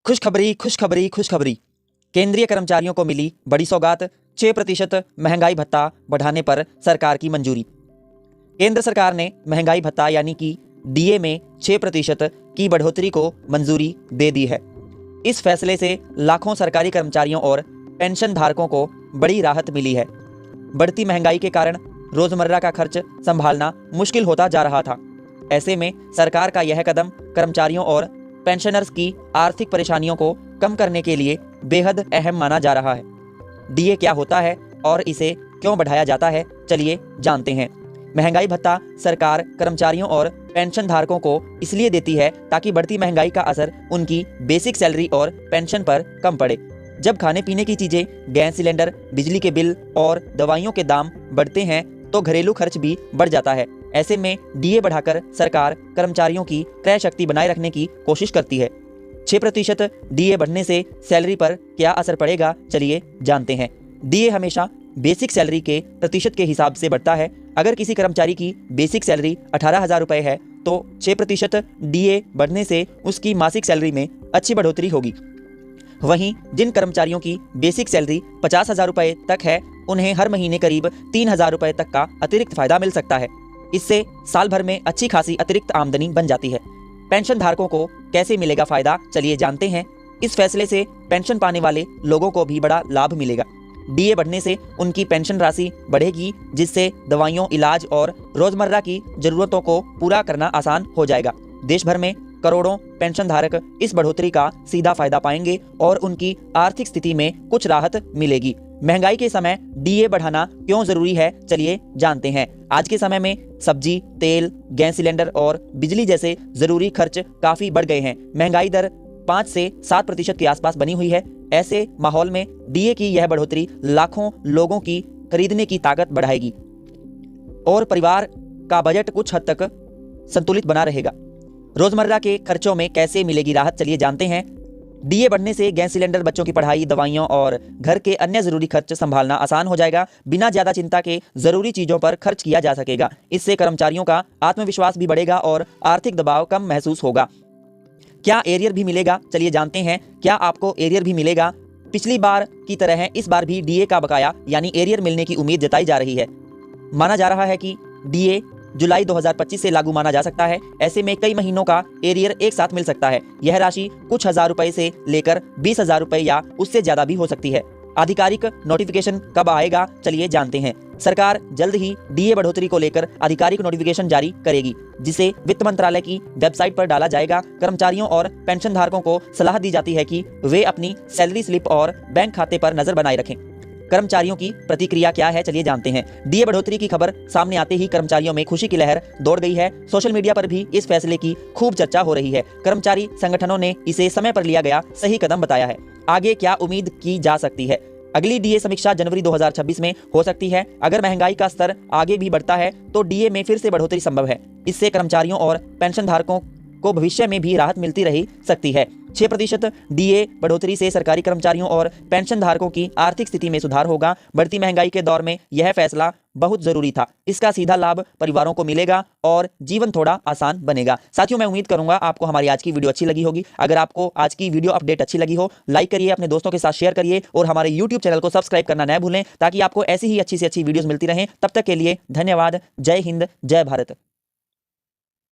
खुशखबरी खुशखबरी खुशखबरी। केंद्रीय कर्मचारियों को मिली बड़ी सौगात। 6% महंगाई भत्ता बढ़ाने पर सरकार की मंजूरी। केंद्र सरकार ने महंगाई भत्ता यानी कि डीए में 6% की बढ़ोतरी को मंजूरी दे दी है। इस फैसले से लाखों सरकारी कर्मचारियों और पेंशन धारकों को बड़ी राहत मिली है। बढ़ती महंगाई के कारण रोजमर्रा का खर्च संभालना मुश्किल होता जा रहा था। ऐसे में सरकार का यह कदम कर्मचारियों और पेंशनर्स की आर्थिक परेशानियों को कम करने के लिए बेहद अहम माना जा रहा है। डीए क्या होता है और इसे क्यों बढ़ाया जाता है, चलिए जानते हैं। महंगाई भत्ता सरकार कर्मचारियों और पेंशन धारकों को इसलिए देती है ताकि बढ़ती महंगाई का असर उनकी बेसिक सैलरी और पेंशन पर कम पड़े। जब खाने पीने की चीजें, गैस सिलेंडर, बिजली के बिल और दवाइयों के दाम बढ़ते हैं तो घरेलू खर्च भी बढ़ जाता है। ऐसे में डीए बढ़ाकर सरकार कर्मचारियों की क्रय शक्ति बनाए रखने की कोशिश करती है। 6% डीए बढ़ने से सैलरी पर क्या असर पड़ेगा, चलिए जानते हैं। डीए हमेशा बेसिक सैलरी के प्रतिशत के हिसाब से बढ़ता है। अगर किसी कर्मचारी की बेसिक सैलरी 18,000 रुपये है तो 6% डीए बढ़ने से उसकी मासिक सैलरी में अच्छी बढ़ोतरी होगी। वहीं जिन कर्मचारियों की बेसिक सैलरी 50,000 रुपये तक है उन्हें हर महीने करीब 3,000 रुपये तक का अतिरिक्त फायदा मिल सकता है। इससे साल भर में अच्छी खासी अतिरिक्त आमदनी बन जाती है। पेंशन धारकों को कैसे मिलेगा फायदा, चलिए जानते हैं। इस फैसले से पेंशन पाने वाले लोगों को भी बड़ा लाभ मिलेगा। डीए बढ़ने से उनकी पेंशन राशि बढ़ेगी, जिससे दवाइयों, इलाज और रोजमर्रा की जरूरतों को पूरा करना आसान हो जाएगा। देश भर में करोड़ों पेंशन धारक इस बढ़ोतरी का सीधा फायदा पाएंगे और उनकी आर्थिक स्थिति में कुछ राहत मिलेगी। महंगाई के समय डीए बढ़ाना क्यों जरूरी है, चलिए जानते हैं। आज के समय में सब्जी, तेल, गैस सिलेंडर और बिजली जैसे जरूरी खर्च काफी बढ़ गए हैं। महंगाई दर 5 से 7% के आसपास बनी हुई है। ऐसे माहौल में डीए की यह बढ़ोतरी लाखों लोगों की खरीदने की ताकत बढ़ाएगी और परिवार का बजट कुछ हद तक संतुलित बना रहेगा। रोजमर्रा के खर्चों में कैसे मिलेगी राहत, चलिए जानते हैं। डीए बढ़ने से गैस सिलेंडर, बच्चों की पढ़ाई, दवाइयों और घर के अन्य जरूरी खर्च संभालना आसान हो जाएगा। बिना ज्यादा चिंता के जरूरी चीजों पर खर्च किया जा सकेगा। इससे कर्मचारियों का आत्मविश्वास भी बढ़ेगा और आर्थिक दबाव कम महसूस होगा। क्या एरियर भी मिलेगा, चलिए जानते हैं। क्या आपको एरियर भी मिलेगा? पिछली बार की तरह इस बार भी डीए का बकाया यानी एरियर मिलने की उम्मीद जताई जा रही है। माना जा रहा है कि डीए जुलाई 2025 से लागू माना जा सकता है। ऐसे में कई महीनों का एरियर एक साथ मिल सकता है। यह राशि कुछ हजार रुपए से लेकर 20,000 रुपए या उससे ज्यादा भी हो सकती है। आधिकारिक नोटिफिकेशन कब आएगा, चलिए जानते हैं। सरकार जल्द ही डीए बढ़ोतरी को लेकर आधिकारिक नोटिफिकेशन जारी करेगी, जिसे वित्त मंत्रालय की वेबसाइट पर डाला जाएगा। कर्मचारियों और पेंशन धारकों को सलाह दी जाती है कि वे अपनी सैलरी स्लिप और बैंक खाते पर नजर बनाए रखें। कर्मचारियों की प्रतिक्रिया क्या है, चलिए जानते हैं। डीए बढ़ोतरी की खबर सामने आते ही कर्मचारियों में खुशी की लहर दौड़ गई है। सोशल मीडिया पर भी इस फैसले की खूब चर्चा हो रही है। कर्मचारी संगठनों ने इसे समय पर लिया गया सही कदम बताया है। आगे क्या उम्मीद की जा सकती है? अगली डीए समीक्षा जनवरी 2026 में हो सकती है। अगर महंगाई का स्तर आगे भी बढ़ता है तो डीए में फिर से बढ़ोतरी संभव है। इससे कर्मचारियों और पेंशन धारकों को भविष्य में भी राहत मिलती रही सकती है। 6% डीए बढ़ोतरी से सरकारी कर्मचारियों और पेंशन धारकों की आर्थिक स्थिति में सुधार होगा। बढ़ती महंगाई के दौर में यह फैसला बहुत जरूरी था। इसका सीधा लाभ परिवारों को मिलेगा और जीवन थोड़ा आसान बनेगा। साथियों, मैं उम्मीद करूंगा आपको हमारी आज की वीडियो अच्छी लगी होगी। अगर आपको आज की वीडियो अपडेट अच्छी लगी हो, लाइक करिए, अपने दोस्तों के साथ शेयर करिए और हमारे यूट्यूब चैनल को सब्सक्राइब करना न भूलें ताकि आपको ऐसी ही अच्छी से अच्छी वीडियोस मिलती रहें। तब तक के लिए धन्यवाद। जय हिंद, जय भारत।